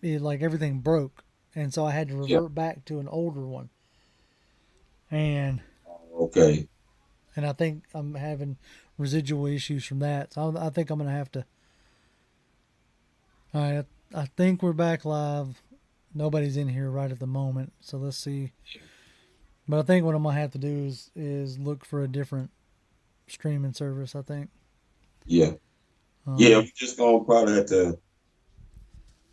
it like everything broke, and so I had to Yeah. revert back to an older one. And Okay. I think I'm having residual issues from that. So I think I'm gonna have to. All right, I think we're back live. Nobody's in here right at the moment, so let's see. But I think what I'm gonna have to do is look for a different streaming service. I think Yeah. Yeah. um, We just gonna probably have to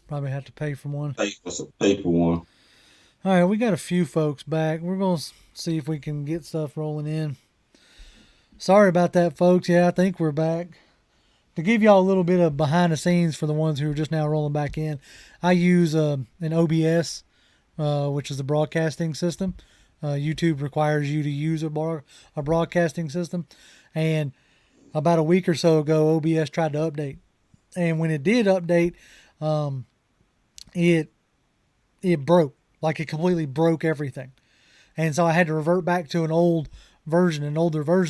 probably have to pay for one. pay for some paper one. All right, we got a few folks back. We're gonna see if we can get stuff rolling in. Sorry about that, folks. Yeah, I think we're back. To give y'all a little bit of behind the scenes for the ones who are just now rolling back in, I use an OBS, which is a broadcasting system. YouTube requires you to use a broadcasting system, and about a week or so ago, OBS tried to update, and when it did update, um, it it broke, like it completely broke everything, and so I had to revert back to an older version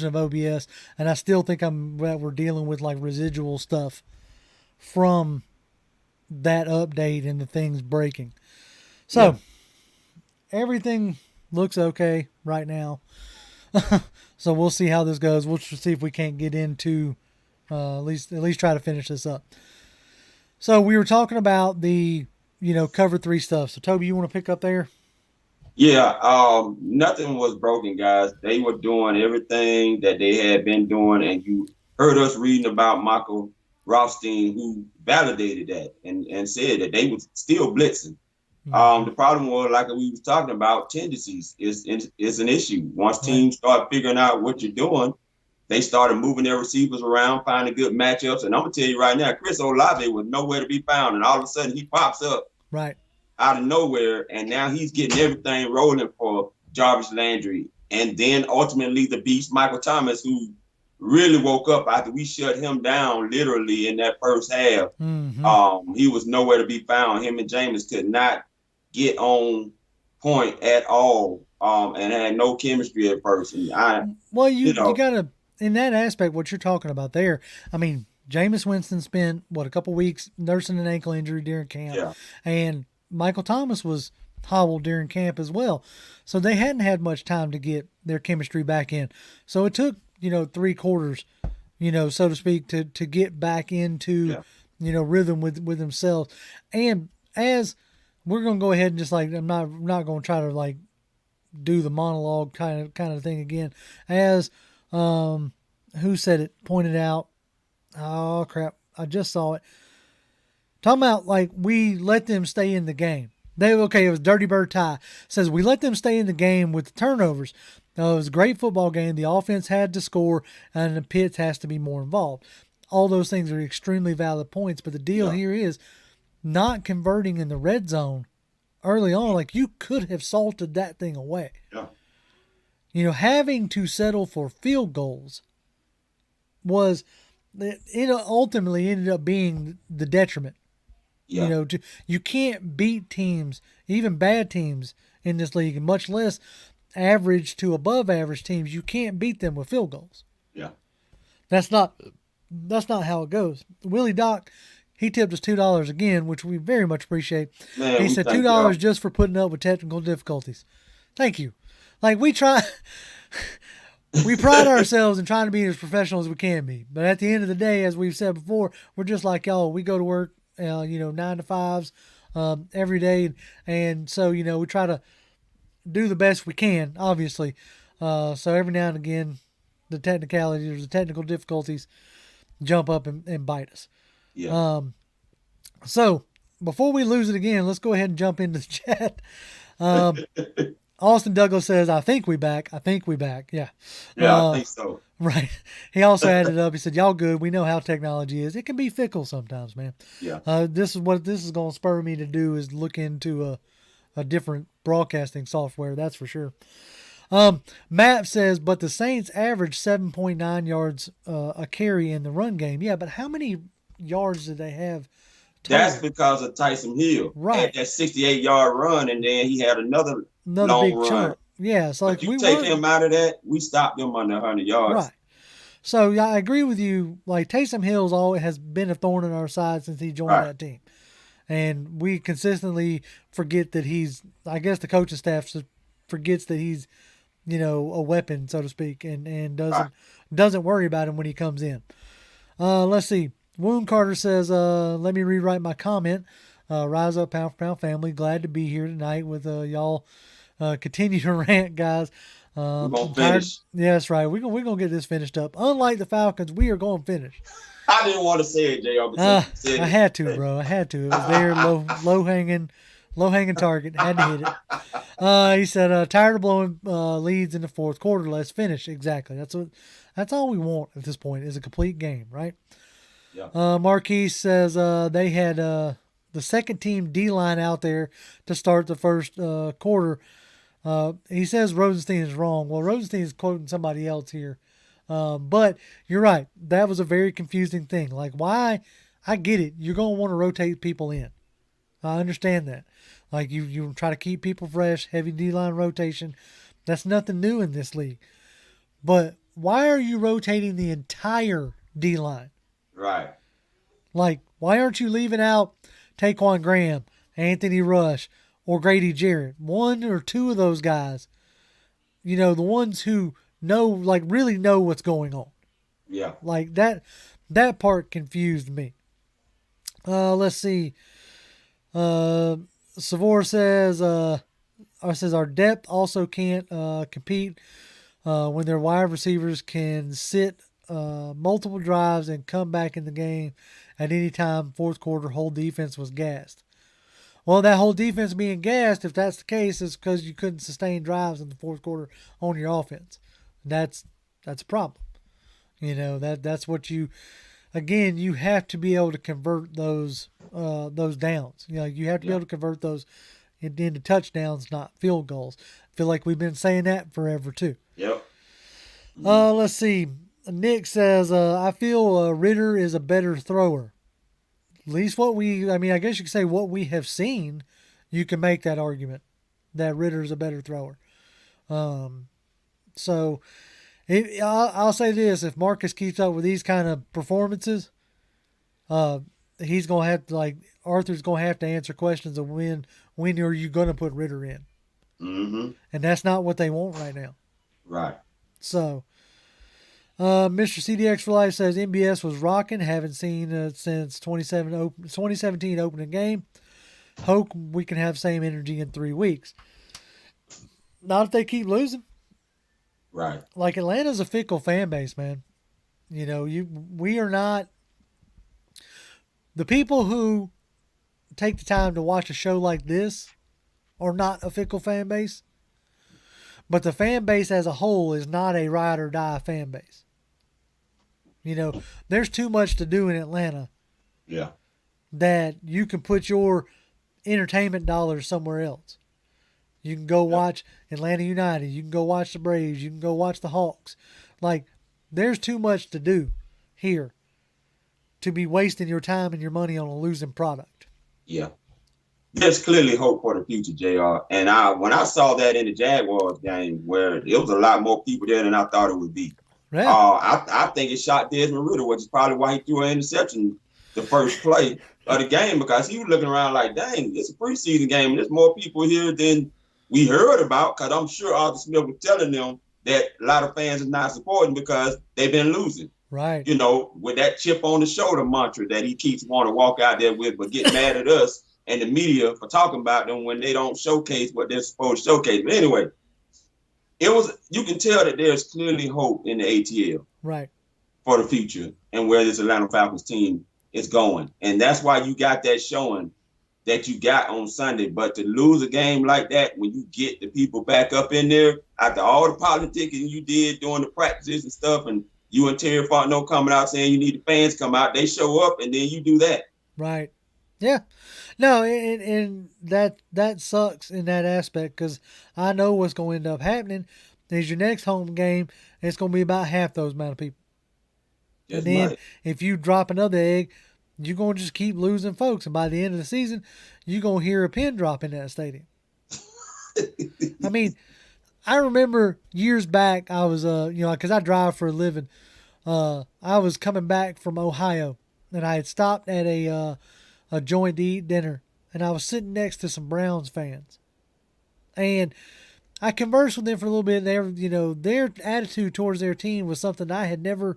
of OBS, and I still think we're dealing with like residual stuff from that update and the things breaking. Yeah. So everything looks okay right now. So we'll see how this goes. We'll see if we can't get into at least try to finish this up. So we were talking about the cover three stuff. So Toby, you want to pick up there? Yeah. Nothing was broken, guys. They were doing everything that they had been doing, and you heard us reading about Michael Rothstein, who validated that and said that they were still blitzing. Mm-hmm. The problem was, like we was talking about, tendencies is an issue. Once Right. teams start figuring out what you're doing, they started moving their receivers around, finding good matchups. And I'm gonna tell you right now, Chris Olave was nowhere to be found, and all of a sudden he pops up Right. out of nowhere, and now he's getting everything rolling for Jarvis Landry, and then ultimately the beast Michael Thomas, who really woke up after we shut him down literally in that first half. Mm-hmm. He was nowhere to be found. Him and Jameis could not get on point at all, and had no chemistry at first. And Well, you you know, gotta in that aspect what you're talking about there. I mean, Jameis Winston spent a couple weeks nursing an ankle injury during camp, yeah, and Michael Thomas was hobbled during camp as well. So they hadn't had much time to get their chemistry back in. So it took 3 quarters, so to speak, to get back into yeah, rhythm with themselves. And as we're gonna go ahead and just like I'm not gonna try to like do the monologue kind of thing again. As who said it pointed out. Oh crap! I just saw it. Talking about like we let them stay in the game. It was Dirty Bird Tie says we let them stay in the game with the turnovers. It was a great football game. The offense had to score, and the Pitts has to be more involved. All those things are extremely valid points, but the deal yeah, here is not converting in the red zone early on. Like you could have salted that thing away. yeah, Having to settle for field goals was it ultimately ended up being the detriment. yeah, You can't beat teams, even bad teams in this league, and much less average to above average teams. You can't beat them with field goals. yeah. That's not that's not how it goes. Willie Doc, he tipped us $2 again, which we very much appreciate. Man, He we said thank $2 y'all. just for putting up with technical difficulties. Thank you. Like we try, we pride ourselves in trying to be as professional as we can be. But at the end of the day, as we've said before, we're just like y'all. We go to work, 9 to 5s every day, and so we try to do the best we can. Obviously, so every now and again, the technicalities, the technical difficulties, jump up and bite us. Yeah. Um, so before we lose it again, let's go ahead and jump into the chat. Um, Austin Douglas says, "I think we back. I think we back." Yeah. Yeah, I Uh, think so. right. He also added up. He said, "Y'all good. We know how technology is. It can be fickle sometimes, man." Yeah. This is what this is going to spur me to do is look into a different broadcasting software. That's for sure. Matt says, but the Saints averaged 7.9 yards a carry in the run game. Yeah, but how many yards did they have That's total? because of Tyson Hill. Had Right. that 68-yard run, and then he had another Another long big run. chunk. Yeah, it's like But you we take weren't him out of that, we stopped them under 100 yards. right. So yeah, I agree with you. Like Taysom Hill's always has been a thorn in our side since he joined Right. that team. And we consistently forget that I guess the coaching staff forgets that he's, a weapon, so to speak, and Right. doesn't worry about him when he comes in. Let's see. Wound Carter says, let me rewrite my comment. Rise up, pound for pound family. Glad to be here tonight with y'all. Continue to rant, guys. We're gonna I'm tired. finish. Yeah, that's right. We're gonna get this finished up. Unlike the Falcons, we are going to finish. I didn't want to say it, JR, but since Uh, you said I it. had to, bro. I had to. It was there, low hanging target. Had to hit it. He said, tired of blowing leads in the fourth quarter. Let's finish. Exactly. That's all we want at this point is a complete game, right? Yeah. Marquise says they had the second team D line out there to start the first quarter. He says Rosenstein is wrong. Well, Rosenstein is quoting somebody else here. But you're right. That was a very confusing thing. Like, why? I get it. You're going to want to rotate people in. I understand that. Like, you try to keep people fresh, heavy D-line rotation. That's nothing new in this league. But why are you rotating the entire D-line? Right. Like, why aren't you leaving out Taquan Graham, Anthony Rush, or Grady Jarrett? One or two of those guys, the ones who really know what's going on. Yeah. Like, that part confused me. Let's see. Savor says our depth also can't compete when their wide receivers can sit multiple drives and come back in the game at any time. Fourth quarter, whole defense was gassed. Well, that whole defense being gassed, if that's the case, is because you couldn't sustain drives in the fourth quarter on your offense. That's a problem. That's what you. Again, you have to be able to convert those downs. You have to be able to convert those into touchdowns, not field goals. I feel like we've been saying that forever too. Yep. Let's see. Nick says, I feel Ritter is a better thrower. At least I guess you could say what we have seen, you can make that argument that Ritter is a better thrower. So I'll say this: if Marcus keeps up with these kind of performances, he's gonna have to Arthur's gonna have to answer questions of when are you gonna put Ritter in, and that's not what they want right now. Right. So, Mr. CDX for Life says MBS was rocking. Haven't seen since 2017 opening game. Hope we can have same energy in 3 weeks. Not if they keep losing. Right. Like, Atlanta's a fickle fan base, man. We are not. The people who take the time to watch a show like this are not a fickle fan base. But the fan base as a whole is not a ride or die fan base. There's too much to do in Atlanta. Yeah. That you can put your entertainment dollars somewhere else. You can go watch Atlanta United. You can go watch the Braves. You can go watch the Hawks. Like, there's too much to do here to be wasting your time and your money on a losing product. Yeah. There's clearly hope for the future, JR. And when I saw that in the Jaguars game, where it was a lot more people there than I thought it would be. Yeah. I think it shot Desmond Ritter, which is probably why he threw an interception the first play of the game, because he was looking around like, dang, it's a preseason game, and there's more people here than we heard about, because I'm sure Arthur Smith was telling them that a lot of fans are not supporting because they've been losing. Right. With that chip on the shoulder mantra that he keeps wanting to walk out there with, but get mad at us and the media for talking about them when they don't showcase what they're supposed to showcase. But anyway, you can tell that there's clearly hope in the ATL. Right. For the future and where this Atlanta Falcons team is going. And that's why you got that showing that you got on Sunday. But to lose a game like that, when you get the people back up in there, after all the politicking you did during the practices and stuff, and you and Terry Fontenot coming out saying you need the fans to come out, they show up, and then you do that. Right. Yeah. No, and that sucks in that aspect, because I know what's going to end up happening is your next home game, it's going to be about half those amount of people. Just and then right. If you drop another egg, you're going to just keep losing folks. And by the end of the season, you're going to hear a pin drop in that stadium. I mean, I remember years back, I was, because I drive for a living. I was coming back from Ohio, and I had stopped at a a joint to eat dinner, and I was sitting next to some Browns fans. And I conversed with them for a little bit. Their attitude towards their team was something I had never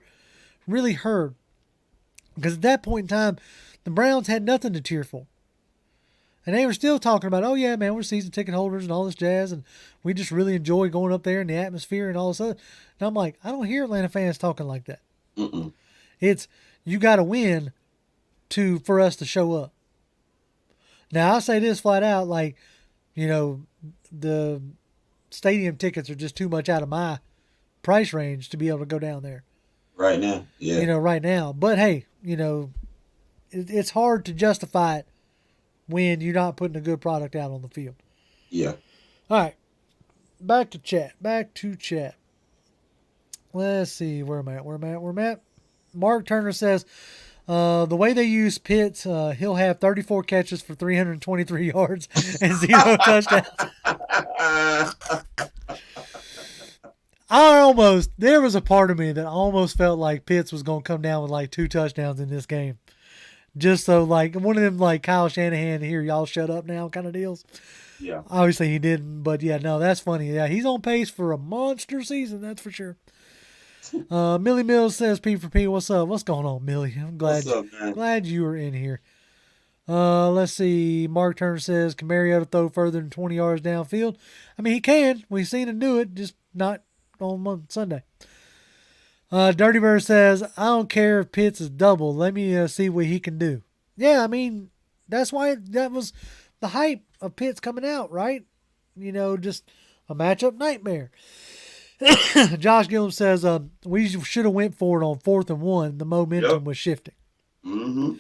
really heard. Because at that point in time, the Browns had nothing to cheer for. And they were still talking about, oh, yeah, man, we're season ticket holders and all this jazz, and we just really enjoy going up there and the atmosphere and all this other. And I'm like, I don't hear Atlanta fans talking like that. Mm-mm. It's, you got to win for us to show up. Now, I'll say this flat out, like, the stadium tickets are just too much out of my price range to be able to go down there. Right now, yeah. Right now. But, hey, it's hard to justify it when you're not putting a good product out on the field. Yeah. All right. Back to chat. Let's see. Where am I at? Mark Turner says, the way they use Pitts, he'll have 34 catches for 323 yards and 0 touchdowns. There was a part of me that almost felt like Pitts was going to come down with like 2 touchdowns in this game. Just so, like, one of them, like, Kyle Shanahan, here, y'all shut up now kind of deals. Yeah. Obviously, he didn't, but, yeah, no, that's funny. Yeah, he's on pace for a monster season, that's for sure. Millie Mills says, P for P, what's up? What's going on, Millie? I'm glad you were in here. Let's see. Mark Turner says, can Mariota throw further than 20 yards downfield? I mean, he can. We've seen him do it, just not on Sunday. Dirty Bird says, I don't care if Pitts is double. Let me see what he can do. Yeah, I mean, that's why that was the hype of Pitts coming out, right? Just a matchup nightmare. Josh Gillum says, we should have went for it on 4th and 1. The momentum was shifting. Mm-hmm.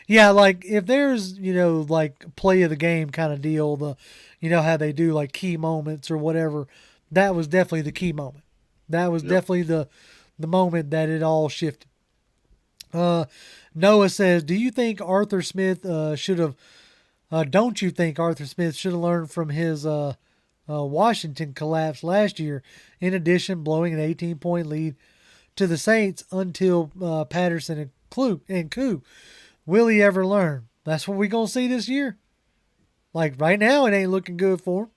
Yeah, like if there's, like play of the game kind of deal, how they do like key moments or whatever, that was definitely the key moment. That was definitely the moment that it all shifted. Noah says, do you think Arthur Smith should have, don't you think Arthur Smith should have learned from his Washington collapse last year, in addition blowing an 18-point lead to the Saints until Patterson and Koo? Will he ever learn? That's what we're going to see this year. Like right now, it ain't looking good for him.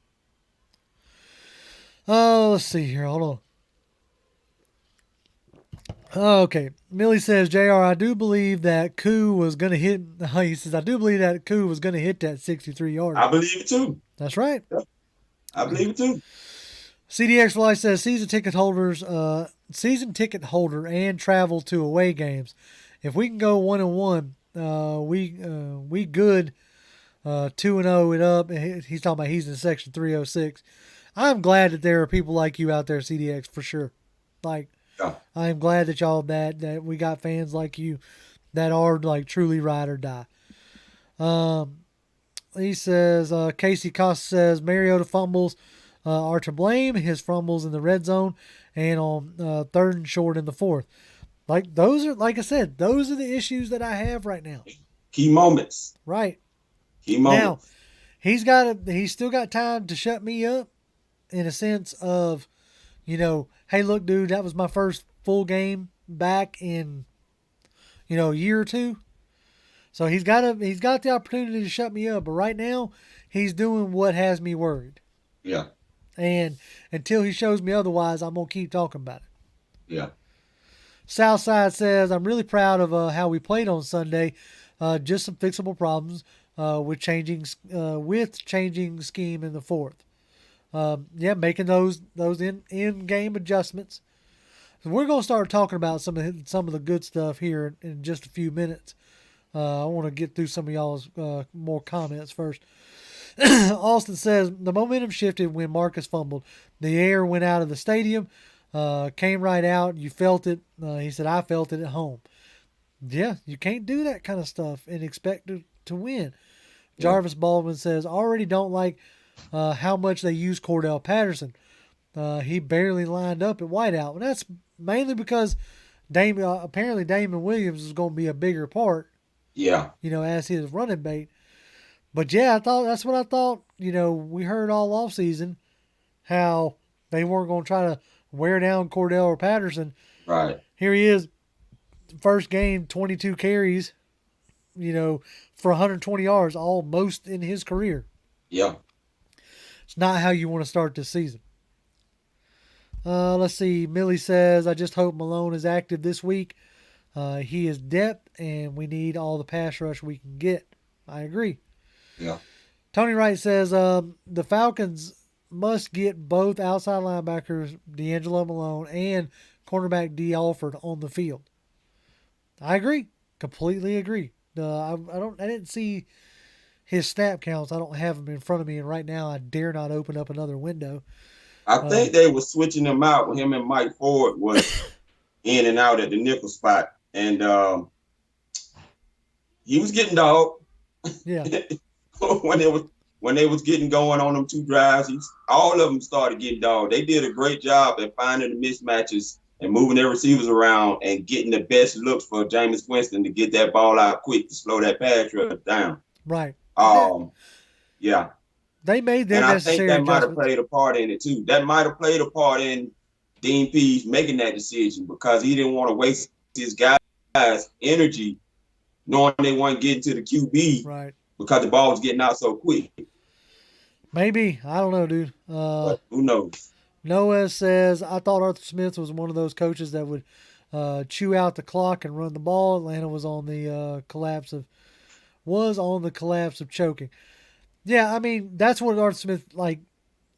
Let's see here. Hold on. Okay. Millie says, JR, I do believe that Koo was going to hit. He says, I do believe that Koo was going to hit that 63-yard. I believe it too. That's right. Yeah. I believe it too. CDX for Life says, season ticket holder and travel to away games. If we can go 1-1, we good 2-0 it up. He's talking about he's in section 306. I'm glad that there are people like you out there, CDX, for sure. Like, yeah. I'm glad that y'all that we got fans like you that are like truly ride or die. He says, Casey Costa says Mariota fumbles are to blame. His fumbles in the red zone and on 3rd and short in the 4th. Like those are, like I said, those are the issues that I have right now. Key moments. Right. Key moments. Now, he's still got time to shut me up in a sense of, hey, look, dude, that was my first full game back in, a year or two. So he's got the opportunity to shut me up. But right now, he's doing what has me worried. Yeah. And until he shows me otherwise, I'm going to keep talking about it. Yeah. Southside says, I'm really proud of how we played on Sunday. Just some fixable problems with changing scheme in the 4th. Making those in-game adjustments. So we're going to start talking about some of the good stuff here in just a few minutes. I want to get through some of y'all's more comments first. Austin says, the momentum shifted when Marcus fumbled. The air went out of the stadium. Came right out. You felt it. He said, I felt it at home. Yeah, you can't do that kind of stuff and expect to win. Yeah. Jarvis Baldwin says, already don't like how much they use Cordell Patterson. He barely lined up at wideout. And that's mainly because apparently Damon Williams is going to be a bigger part. Yeah. As his running bait. But yeah, that's what I thought. We heard all offseason how they weren't going to try to wear down Cordell or Patterson. Right. Here he is, first game, 22 carries, for 120 yards almost in his career. Yeah. It's not how you want to start this season. Let's see. Millie says, I just hope Malone is active this week. He is depth, and we need all the pass rush we can get. I agree. Yeah. Tony Wright says, the Falcons must get both outside linebackers, D'Angelo Malone, and cornerback D. Alford on the field. I agree. Completely agree. I didn't see his snap counts. I don't have them in front of me, and right now I dare not open up another window. I think they were switching them out when him and Mike Ford was in and out at the nickel spot. And he was getting dog. Yeah. when they was getting going on them 2 drives, all of them started getting dog. They did a great job at finding the mismatches and moving their receivers around and getting the best looks for Jameis Winston to get that ball out quick to slow that pass rush down. Right. Yeah. They made their necessary adjustments. And I think that might have adjustments. played a part in it too. That might have played a part in Dean Pease making that decision because he didn't want to waste his guys' energy knowing they weren't getting to the QB Right. because the ball was getting out so quick. Maybe. I don't know, dude. But who knows? Noah says, I thought Arthur Smith was one of those coaches that would chew out the clock and run the ball. Atlanta was on the collapse of choking. Yeah, I mean, that's what Arthur Smith,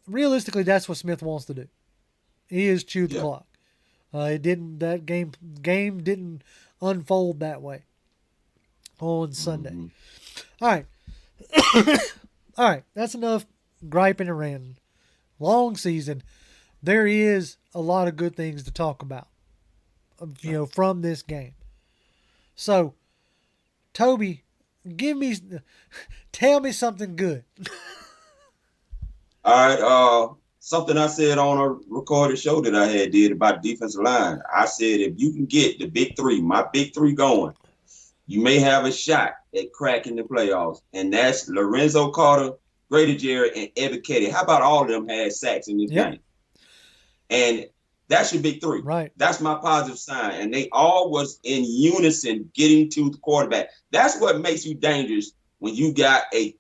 realistically, that's what Smith wants to do. He is chew the clock. That game didn't unfold that way on Sunday. Mm-hmm. All right. All right, that's enough griping and ranting. Long season. There is a lot of good things to talk about, from this game. So, Toby, tell me something good. All right. Something I said on a recorded show that I did about defensive line. I said, if you can get the big 3, my big 3 going, you may have a shot at cracking the playoffs. And that's Lorenzo Carter, Grady Jarrett, and Evan Ketty. How about all of them had sacks in this game? And that's your big 3. Right. That's my positive sign. And they all was in unison getting to the quarterback. That's what makes you dangerous when you got a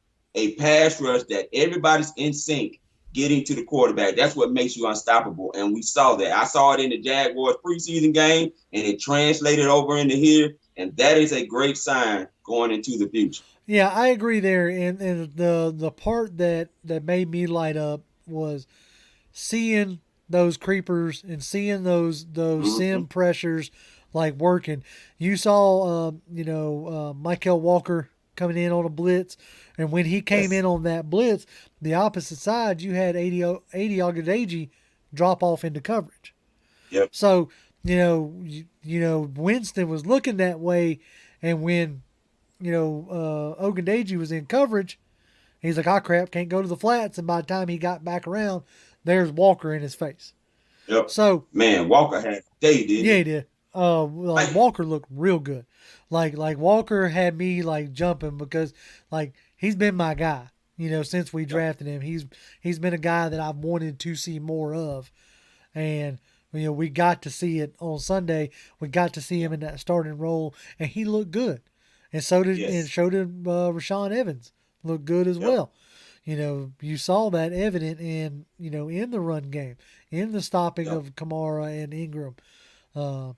pass rush that everybody's in sync getting to the quarterback. That's what makes you unstoppable. And we saw that. I saw it in the Jaguars preseason game, and it translated over into here. And that is a great sign going into the future. Yeah, I agree there. And the part that made me light up was seeing those creepers and seeing those sim pressures working. You saw Michael Walker coming in on a blitz, and when he came in on that blitz, the opposite side you had 80 Ogdeji drop off into coverage. Yep. So Winston was looking that way, and when Ogundeji was in coverage, he's like, crap, can't go to the flats. And by the time he got back around, there's Walker in his face. Yep. So, man, Walker had a day, didn't he? Yeah, he did. Walker looked real good. Like Walker had me jumping because he's been my guy, since we drafted him. He's been a guy that I've wanted to see more of. And we got to see it on Sunday. We got to see him in that starting role, and he looked good. And so did Rashaan Evans looked good as well. You saw that evident in the run game, in the stopping of Kamara and Ingram, for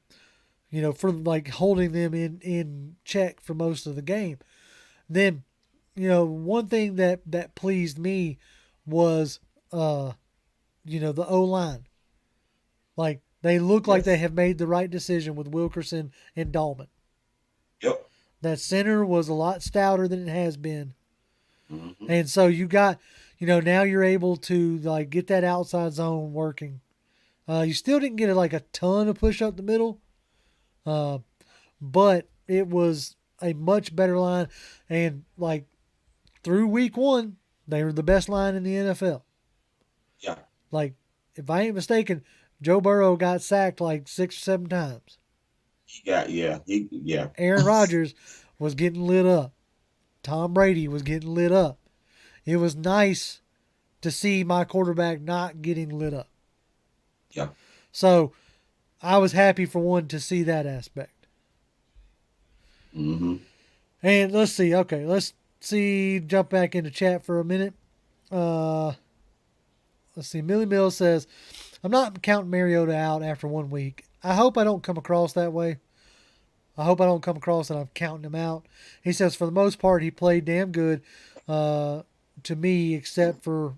holding them in check for most of the game. Then, one thing that pleased me was, the O-line. They look like they have made the right decision with Wilkerson and Dahlman. Yep. That center was a lot stouter than it has been. Mm-hmm. And so you got, now you're able to get that outside zone working. You still didn't get a ton of push up the middle, but it was a much better line. And through week 1, they were the best line in the NFL. Yeah. If I ain't mistaken, Joe Burrow got sacked 6 or 7 times. Aaron Rodgers was getting lit up. Tom Brady was getting lit up. It was nice to see my quarterback not getting lit up. Yeah. So I was happy for one to see that aspect. Mm-hmm. And let's see. Okay, let's see. Jump back into chat for a minute. Uh, let's see. Millie Mills says, I'm not counting Mariota out after 1 week. I hope I don't come across that way. I hope I don't come across that I'm counting him out. He says, for the most part, he played damn good to me, except for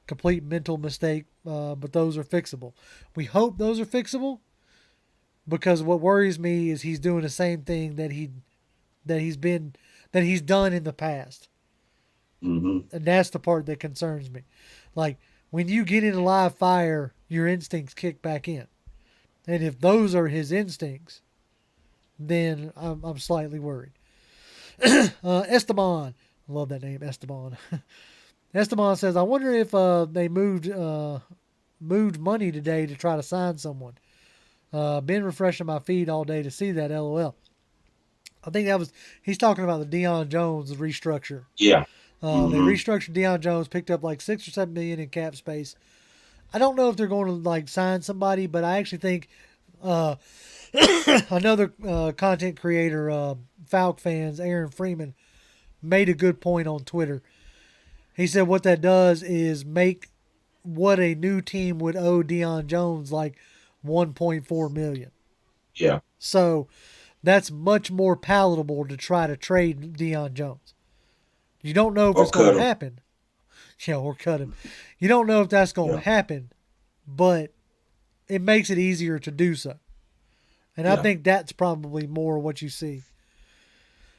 complete mental mistake, but those are fixable. We hope those are fixable because what worries me is he's doing the same thing that he's done in the past. Mm-hmm. And that's the part that concerns me. Like, when you get in a live fire, your instincts kick back in. And if those are his instincts, then I'm slightly worried. Esteban. I love that name, Esteban. Esteban says, I wonder if they moved money today to try to sign someone. Been refreshing my feed all day to see that, LOL. I think he's talking about the Deion Jones restructure. Yeah. They Mm-hmm. restructured Deion Jones, picked up like $6 or $7 million in cap space. I don't know if they're going to like sign somebody, but I actually think another content creator, Falcons fans, Aaron Freeman, made a good point on Twitter. He said what that does is make what a new team would owe Deion Jones like $1.4 million. Yeah. So that's much more palatable to try to trade Deion Jones. You don't know if Or it's going cut to him. happen. Yeah, or cut him. You don't know if that's going to Yeah. happen, but it makes it easier to do so. And I Yeah. think that's probably more what you see.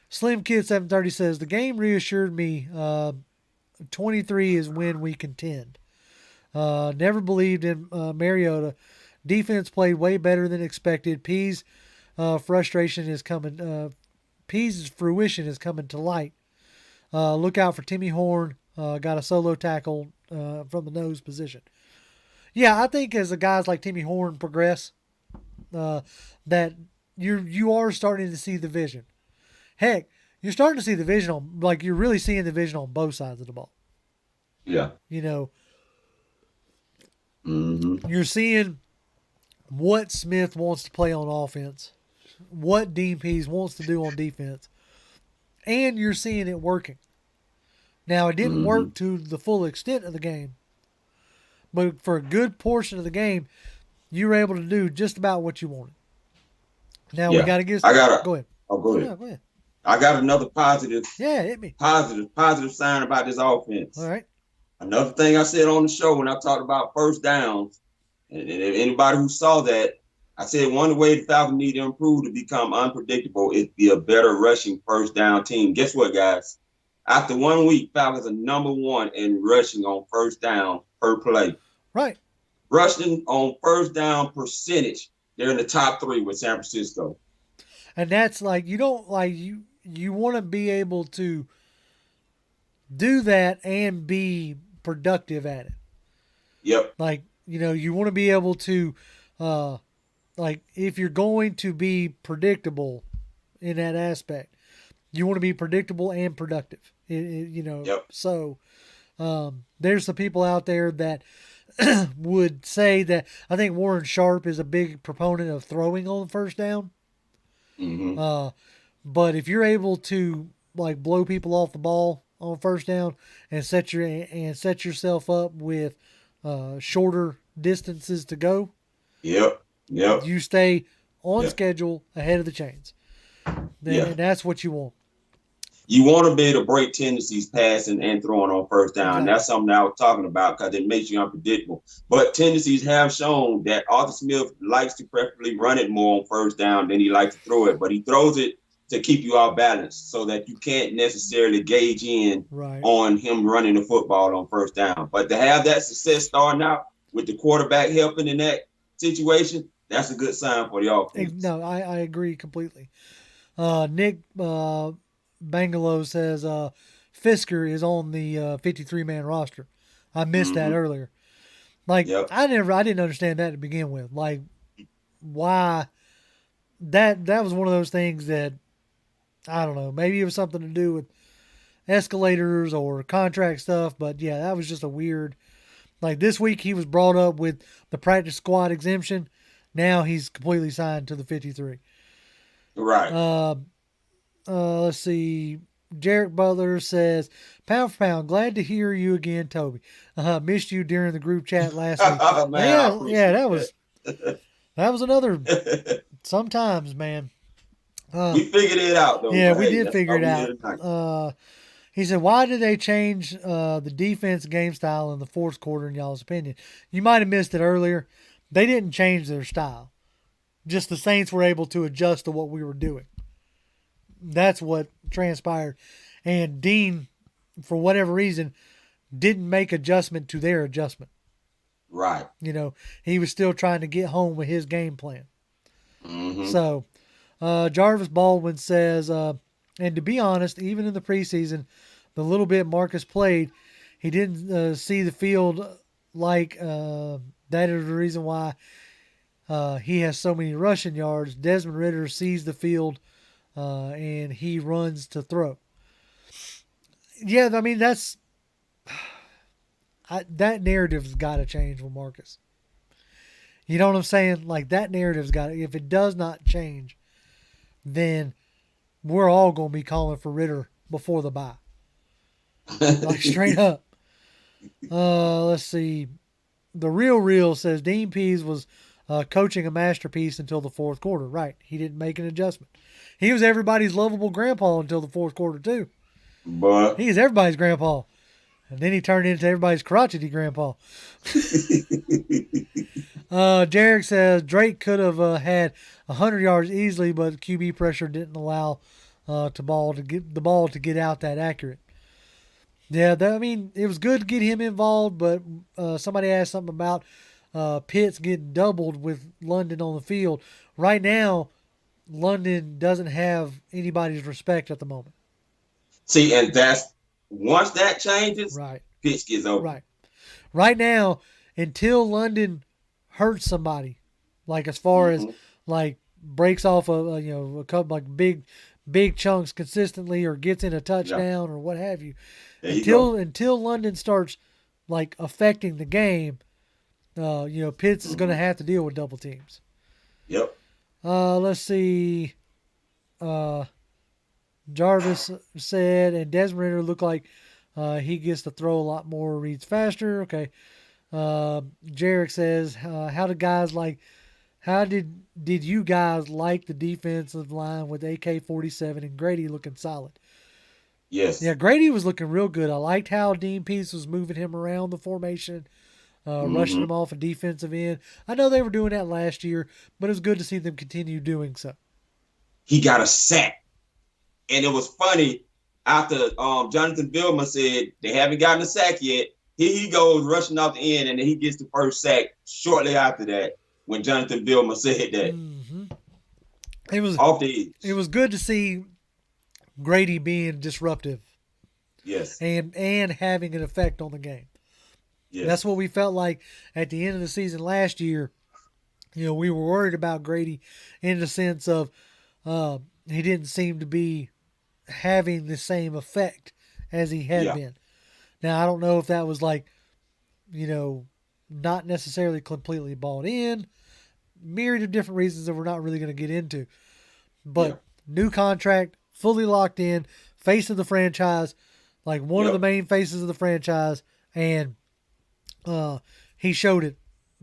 Slim Kid 730 says the game reassured me. 23 is when we contend. Never believed in Mariota. Defense played way better than expected. P's frustration is coming. P's fruition is coming to light. Look out for Timmy Horn. Got a solo tackle from the nose position. Yeah, I think as the guys like Timmy Horn progress, that you are starting to see the vision. Heck, you're starting to see the vision on, like, you're really seeing the vision on both sides of the ball. Yeah. You know, Mm-hmm. you're seeing what Smith wants to play on offense, what Dean Pease wants to do on defense, and you're seeing it working. Now, it didn't Mm-hmm. work to the full extent of the game, but for a good portion of the game, you were able to do just about what you wanted. Now we Yeah. got to get. I got a Go ahead. oh go Oh ahead. no, go ahead. I got another positive Yeah, hit me. positive sign about this All offense. right. Another thing I said on the show when I talked about first downs, and if anybody who saw that, I said one of the ways the Falcons need to improve to become unpredictable is be a better rushing first down team. Guess what, guys? After 1 week, Falcons are number one in rushing on first down per play. Right. Rushing on first down percentage, they're in the top 3 with San Francisco. And that's like you don't like you want to be able to do that and be productive at it. Yep. Like, you want to be able to like if you're going to be predictable in that aspect, you want to be predictable and productive. Yep. So there's some people out there that would say that I think Warren Sharp is a big proponent of throwing on the first down. Mm-hmm. But if you're able to like blow people off the ball on first down and set yourself up with shorter distances to go, Yep. Yep. you stay on Yep. schedule ahead of the chains. Yeah. And that's what you want. You want to be able to break tendencies passing and throwing on first down. Exactly. That's something I was talking about because it makes you unpredictable. But tendencies have shown that Arthur Smith likes to preferably run it more on first down than he likes to throw it. But he throws it to keep you off balance so that you can't necessarily gauge in Right. on him running the football on first down. But to have that success starting out with the quarterback helping in that situation, that's a good sign for the offense. No, I agree completely. Nick Bangalow says Fisker is on the 53-man roster. I missed that earlier. Like, Yep. I didn't understand that to begin with. Like, why that was one of those things that I don't know. Maybe it was something to do with escalators or contract stuff, but yeah, that was just a weird. Like, this week he was brought up with the practice squad exemption. Now he's completely signed to the 53. Right. Let's see. Jarek Butler says, "Pound for pound, glad to hear you again, Toby. Missed you during the group chat last week." Man, I Yeah, appreciate that was another. that. Sometimes, man. We figured it out though, Yeah, but we hey, did that's figure why it we here out. tonight. He said, "Why did they change the defense game style in the fourth quarter? In y'all's opinion, you might have missed it earlier. They didn't change their style. Just the Saints were able to adjust to what we were doing. That's what transpired. And Dean, for whatever reason, didn't make adjustment to their adjustment. Right. He was still trying to get home with his game plan. Mm-hmm. So, Jarvis Baldwin says, and to be honest, even in the preseason, the little bit Marcus played, he didn't see the field like that is the reason why he has so many rushing yards. Desmond Ridder sees the field and he runs to throw. Yeah, I mean, that narrative's got to change with Marcus. You know what I'm saying? Like, that narrative's got to, if it does not change, then we're all going to be calling for Ridder before the bye. Like, straight up. Let's see. The Real says Dean Pease was coaching a masterpiece until the fourth quarter. Right. He didn't make an adjustment. He was everybody's lovable grandpa until the fourth quarter, too. But He is everybody's grandpa. And then he turned into everybody's crotchety grandpa. Jarek says Drake could have had 100 yards easily, but QB pressure didn't allow the ball to get out that accurate. Yeah, I mean, it was good to get him involved, but somebody asked something about Pitts getting doubled with London on the field. Right now, London doesn't have anybody's respect at the moment. see, and that's once that changes, Right. Pitts gets over. Right. Right now, until London hurts somebody, like as far as like breaks off a couple like big chunks consistently or gets in a touchdown or what have you. Until London starts like affecting the game, Pitts is going to have to deal with double teams. Yep. Let's see. Jarvis said, and Desmond Ridder looked like he gets to throw a lot more, reads faster. Okay. Jarek says, how did you guys like the defensive line with AK-47 and Grady looking solid? Yes. Yeah, Grady was looking real good. I liked how Dean Pease was moving him around the formation, rushing him off a defensive end. I know they were doing that last year, but it was good to see them continue doing so. He got a sack. And it was funny after Jonathan Vilma said they haven't gotten a sack yet. Here he goes rushing off the end, and then he gets the first sack shortly after that when Jonathan Vilma said that. Mm-hmm. It was off the edge. It was good to see Grady being disruptive. Yes. And having an effect on the game. Yes. That's what we felt like at the end of the season last year. We were worried about Grady in the sense of he didn't seem to be having the same effect as he had been. Now, I don't know if that was like, not necessarily completely bought in. Myriad of different reasons that we're not really going to get into. But new contract, fully locked in, face of the franchise, like one of the main faces of the franchise, and he showed it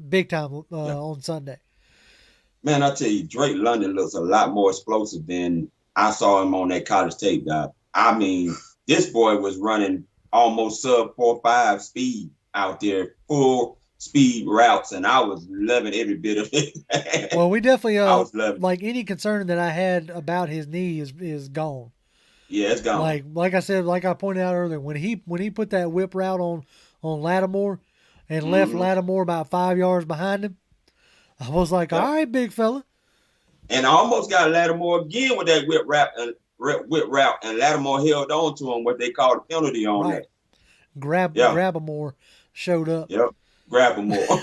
big time on Sunday. Man, I tell you, Drake London looks a lot more explosive than I saw him on that college tape, guy. I mean, this boy was running almost sub 4.5 speed out there, full speed routes, and I was loving every bit of it. Well, we definitely like any concern that I had about his knee is gone. Yeah, it's gone. Like I said, like I pointed out earlier, when he put that whip route on Lattimore and left Lattimore about 5 yards behind him, I was like, all right, big fella. And I almost got Lattimore again with that whip route, and Lattimore held on to him, what they called a penalty on that. Grab-a-more showed up. Yep, grab-a-more.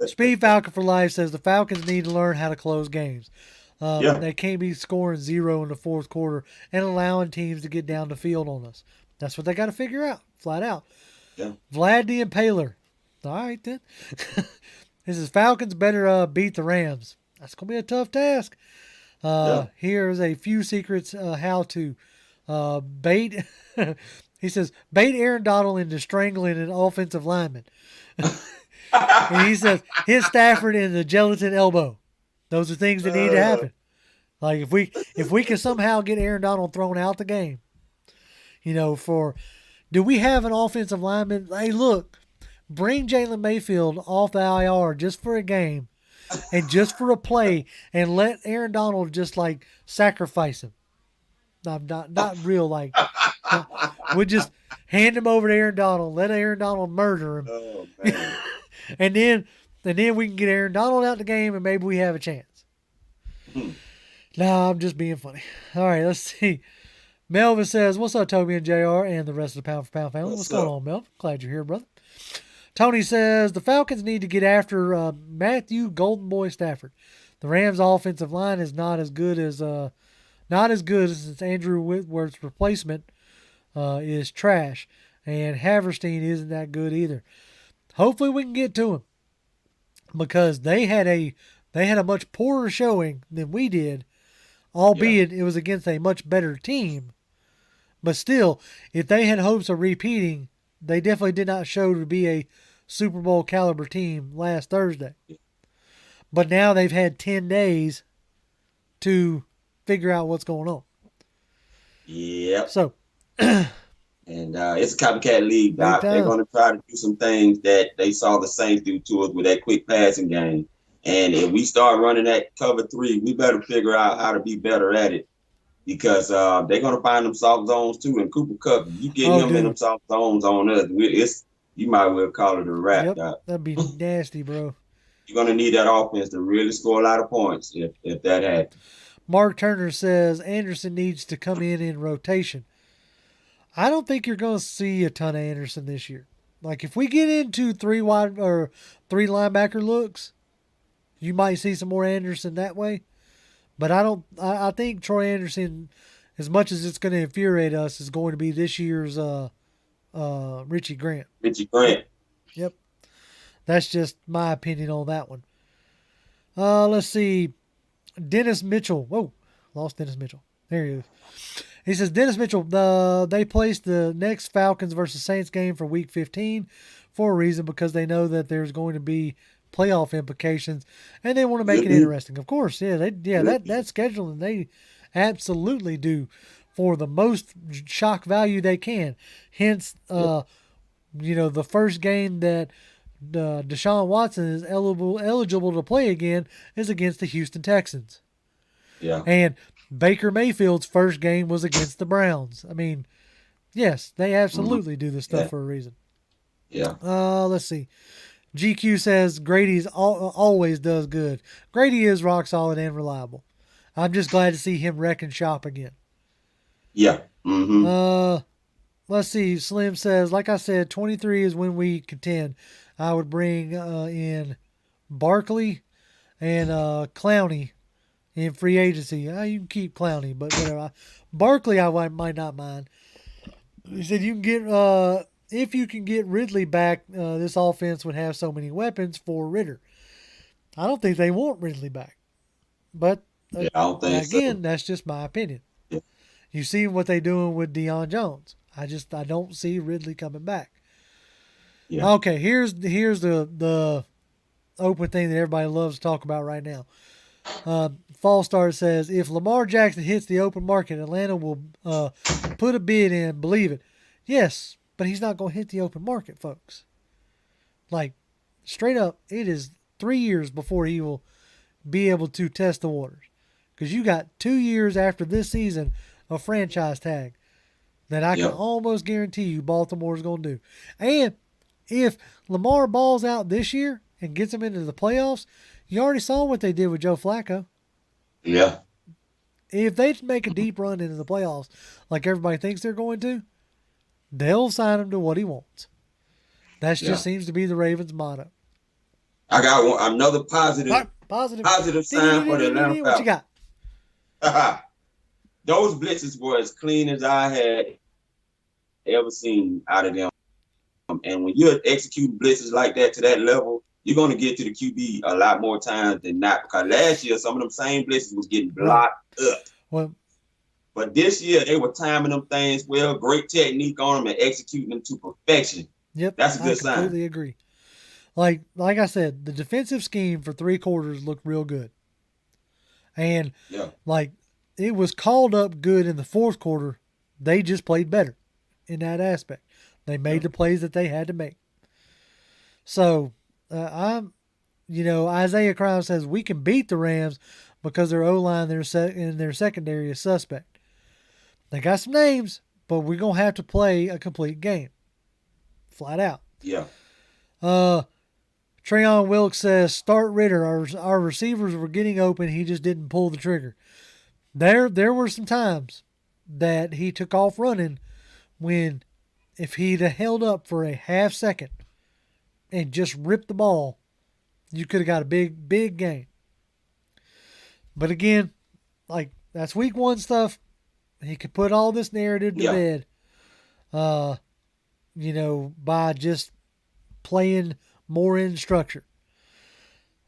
Speed Falcon for Life says the Falcons need to learn how to close games. They can't be scoring 0 in the fourth quarter and allowing teams to get down the field on us. That's what they got to figure out, flat out. Yeah. Vlad the Impaler. All right, then. This is Falcons better beat the Rams. That's going to be a tough task. Here's a few secrets how to bait. He says bait Aaron Donald into strangling an offensive lineman. And he says hit Stafford in the gelatin elbow. Those are things that need to happen. Like if we can somehow get Aaron Donald thrown out the game, do we have an offensive lineman? Hey, look, bring Jalen Mayfield off the IR just for a game and just for a play and let Aaron Donald just like sacrifice him. Not real like. We'll just hand him over to Aaron Donald, let Aaron Donald murder him. Oh, man. and then we can get Aaron Donald out the game and maybe we have a chance. No, I'm just being funny. All right, let's see. Melvin says, what's up, Toby and JR and the rest of the Pound for Pound family? What's going on, Melvin? Glad you're here, brother. Tony says, the Falcons need to get after Matthew Golden Boy Stafford. The Rams' offensive line is not as good as Andrew Whitworth's replacement is trash, and Haverstein isn't that good either. Hopefully we can get to him because they had a much poorer showing than we did, albeit it was against a much better team. But still, if they had hopes of repeating, they definitely did not show to be a Super Bowl caliber team last Thursday. But now they've had 10 days to figure out what's going on. Yep. So, and it's a copycat league, Doc. They're going to try to do some things that they saw the Saints do to us with that quick passing game. And if we start running that cover 3, we better figure out how to be better at it because they're going to find them soft zones too. And Cooper Kupp, you get him in them soft zones on us, you might well call it a wrap, yep, Doc. That'd be nasty, bro. You're going to need that offense to really score a lot of points if that happens. Mark Turner says Anderson needs to come in rotation. I don't think you're going to see a ton of Anderson this year. Like if we get into 3 linebacker looks, you might see some more Anderson that way. But I think Troy Anderson, as much as it's going to infuriate us, is going to be this year's Richie Grant. Richie Grant. Yep. That's just my opinion on that one. Let's see. Dennis Mitchell. Whoa. Lost Dennis Mitchell. There he is. He says, Dennis Mitchell, they placed the next Falcons versus Saints game for Week 15 for a reason because they know that there's going to be playoff implications and they want to make it interesting. Of course, that scheduling they absolutely do for the most shock value they can. Hence, the first game that Deshaun Watson is eligible to play again is against the Houston Texans. Yeah. And Baker Mayfield's first game was against the Browns. I mean, yes, they absolutely do this stuff for a reason. Yeah. Let's see. GQ says Grady's always does good. Grady is rock solid and reliable. I'm just glad to see him wrecking shop again. Yeah. Mm-hmm. Let's see. Slim says, like I said, 23 is when we contend. I would bring in Barkley and Clowney in free agency. You can keep Clowney, but whatever. Barkley, I might not mind. He said you can get if you can get Ridley back, this offense would have so many weapons for Ritter. I don't think they want Ridley back, but I don't think again, that's just my opinion. Yeah. You see what they're doing with Deion Jones. I don't see Ridley coming back. Yeah. Okay, here's the open thing that everybody loves to talk about right now. Fallstar says, if Lamar Jackson hits the open market, Atlanta will put a bid in. Believe it. Yes, but he's not going to hit the open market, folks. Like, straight up, it is 3 years before he will be able to test the waters. Because you got 2 years after this season of franchise tag that I can almost guarantee you Baltimore's going to do. And if Lamar balls out this year and gets him into the playoffs, you already saw what they did with Joe Flacco. Yeah. If they make a deep run into the playoffs like everybody thinks they're going to, they'll sign him to what he wants. That just seems to be the Ravens' motto. I got another positive sign for the Atlanta Falcons. What you got? Those blitzes were as clean as I had ever seen out of them. And when you're executing blitzes like that to that level, you're going to get to the QB a lot more times than not. Because last year, some of them same blitzes was getting blocked up. Well, but this year, they were timing them things well, great technique on them and executing them to perfection. Yep, that's a good sign. I completely agree. Like I said, the defensive scheme for 3 quarters looked real good. And like it was called up good in the 4th quarter. They just played better in that aspect. They made the plays that they had to make. So Isaiah Crown says we can beat the Rams because their O-line in their secondary is suspect. They got some names, but we're going to have to play a complete game. Flat out. Yeah. Trayon Wilkes says, start Ritter. Our receivers were getting open. He just didn't pull the trigger. There were some times that he took off running when if he'd have held up for a half second and just ripped the ball, you could have got a big, big game. But again, like that's week 1 stuff. He could put all this narrative to bed, by just playing more in structure.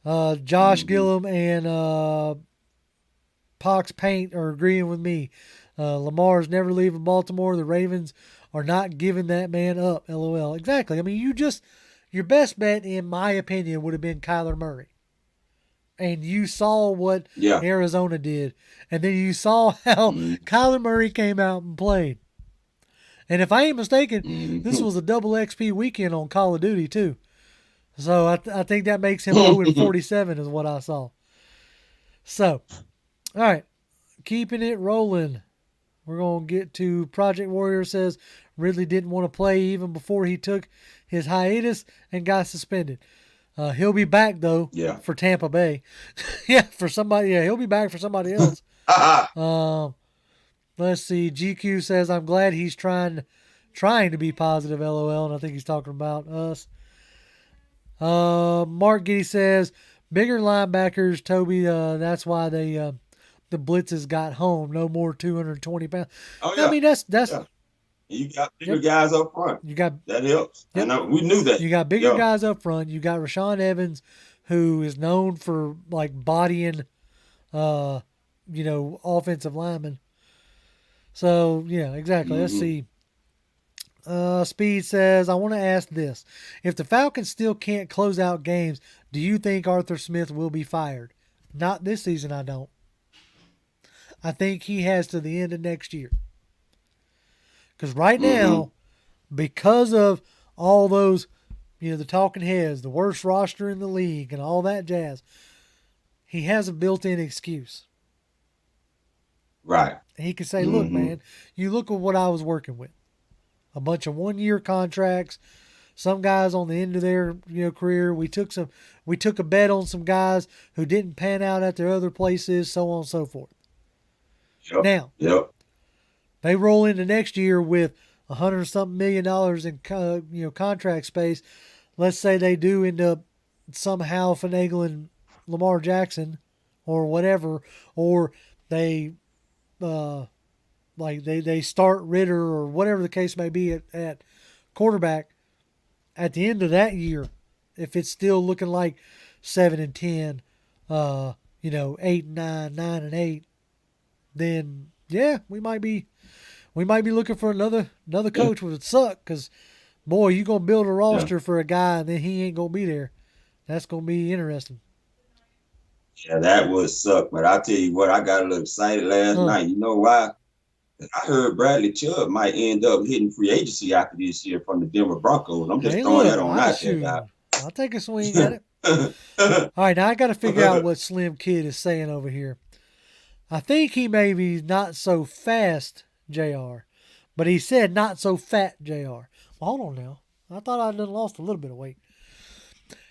Josh Gillum and Pox Paint are agreeing with me. Lamar's never leaving Baltimore. The Ravens are not giving that man up. LOL. Exactly. I mean, your best bet, in my opinion, would have been Kyler Murray. And you saw what Arizona did. And then you saw how Kyler Murray came out and played. And if I ain't mistaken, this was a double XP weekend on Call of Duty, too. So I think that makes him 0-47 is what I saw. So, all right. Keeping it rolling. We're going to get to Project Warrior says Ridley didn't want to play even before he took his hiatus and got suspended. He'll be back, though, for Tampa Bay. For somebody. Yeah, he'll be back for somebody else. Let's see. GQ says, I'm glad he's trying to be positive, LOL, and I think he's talking about us. Mark Giddy says, bigger linebackers, Toby, that's why the blitzes got home. No more 220 pounds. Oh, yeah. I mean, that's You got bigger guys up front. That helps. Yep. And we knew that. You got bigger guys up front. You got Rashaan Evans, who is known for like bodying, offensive linemen. So yeah, exactly. Let's see. Speed says, I want to ask this: if the Falcons still can't close out games, do you think Arthur Smith will be fired? Not this season, I don't. I think he has to the end of next year. Because right now, because of all those, the talking heads, the worst roster in the league and all that jazz, he has a built-in excuse. Right. And he can say, look, man, you look at what I was working with. A bunch of 1-year contracts, some guys on the end of their career. We took a bet on some guys who didn't pan out at their other places, so on and so forth. Now, they roll into next year with $100-something million in contract space. Let's say they do end up somehow finagling Lamar Jackson or whatever, or they they start Ritter or whatever the case may be at quarterback. At the end of that year, if it's still looking like 7-10, 8-9, 9-8, then we might be looking for another coach, which would suck because, boy, you gonna build a roster for a guy and then he ain't gonna be there. That's gonna be interesting. Yeah, that would suck. But I tell you what, I got a little excited last night. You know why? I heard Bradley Chubb might end up hitting free agency after this year from the Denver Broncos. I'm just throwing that on out there. I'll take a swing at it. All right, now I got to figure out what Slim Kid is saying over here. I think he may be not so fast, JR, but he said not so fat, JR. Well, hold on now. I thought I'd done lost a little bit of weight.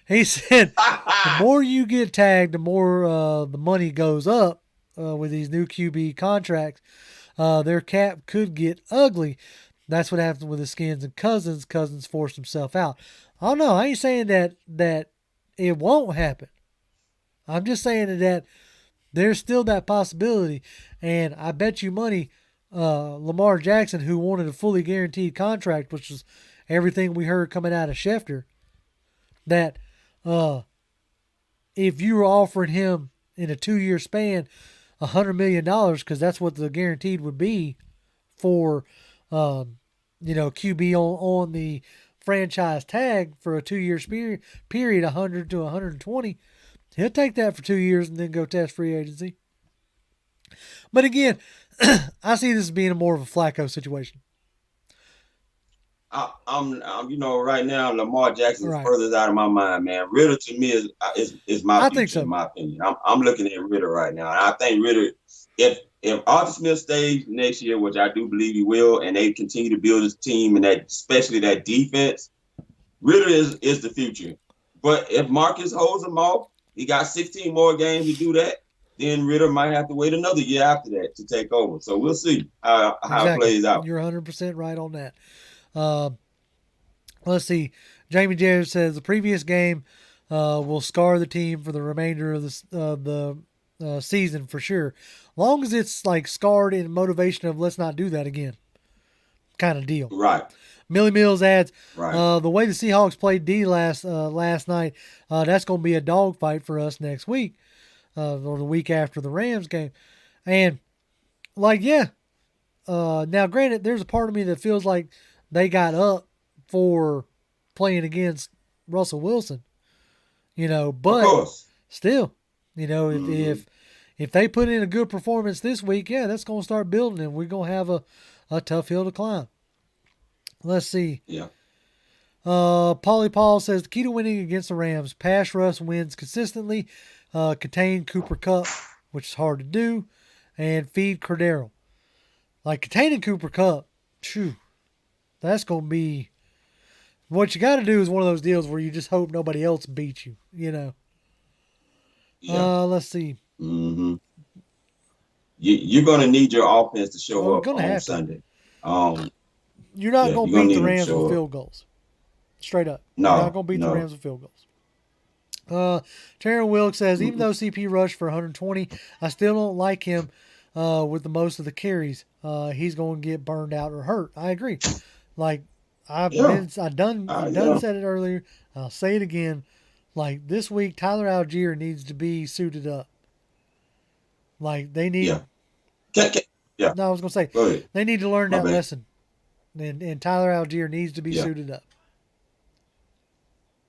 He said the more you get tagged, the more the money goes up with these new QB contracts. Their cap could get ugly. That's what happened with the Skins and Cousins. Cousins forced himself out. I don't know. I ain't saying that it won't happen. I'm just saying that there's still that possibility. And I bet you money Lamar Jackson, who wanted a fully guaranteed contract, which was everything we heard coming out of Schefter, that if you were offering him in a 2-year span $100 million, because that's what the guaranteed would be for, QB on the franchise tag for a 2-year period, 100 to 120. He'll take that for 2 years and then go test free agency. But again, I see this as being more of a Flacco situation. I'm right now Lamar Jackson is Right. furthest out of my mind, man. Ritter to me is my I future, think so. in my opinion. I'm looking at Ritter right now, and I think Ritter, if Arthur Smith stays next year, which I do believe he will, and they continue to build his team and that especially that defense, Ritter is the future. But if Marcus holds him off, he got 16 more games to do that. Then Ritter might have to wait another year after that to take over. So we'll see how Exactly. it plays out. You're 100% right on that. Let's see. Jamie Jarrett says the previous game will scar the team for the remainder of the season for sure. Long as it's like scarred in motivation of let's not do that again kind of deal. Right. Millie Mills adds, right. The way the Seahawks played D last night, that's going to be a dogfight for us next week or the week after the Rams game. And, now granted, there's a part of me that feels like they got up for playing against Russell Wilson, but still, if they put in a good performance this week, that's going to start building and we're going to have a tough hill to climb. Let's see. Yeah. Paulie Paul says the key to winning against the Rams, pass rush wins consistently, contain Cooper Kupp, which is hard to do, and feed Cordero. Like containing Cooper Kupp, that's going to be what you got to do is one of those deals where you just hope nobody else beats you, Yeah. Let's see. Mm-hmm. You're going to need your offense to show up on Sunday. You're not going to beat the Rams with field goals. Straight up. No. You're not going to beat the Rams with field goals. Terran Wilkes says, even though CP rushed for 120, I still don't like him with the most of the carries. He's going to get burned out or hurt. I agree. Like, I've said it earlier. I'll say it again. Like, this week, Tyler Algier needs to be suited up. Like, they need... Yeah. No, I was going to say, they need to learn that lesson. And Tyler Algier needs to be suited up.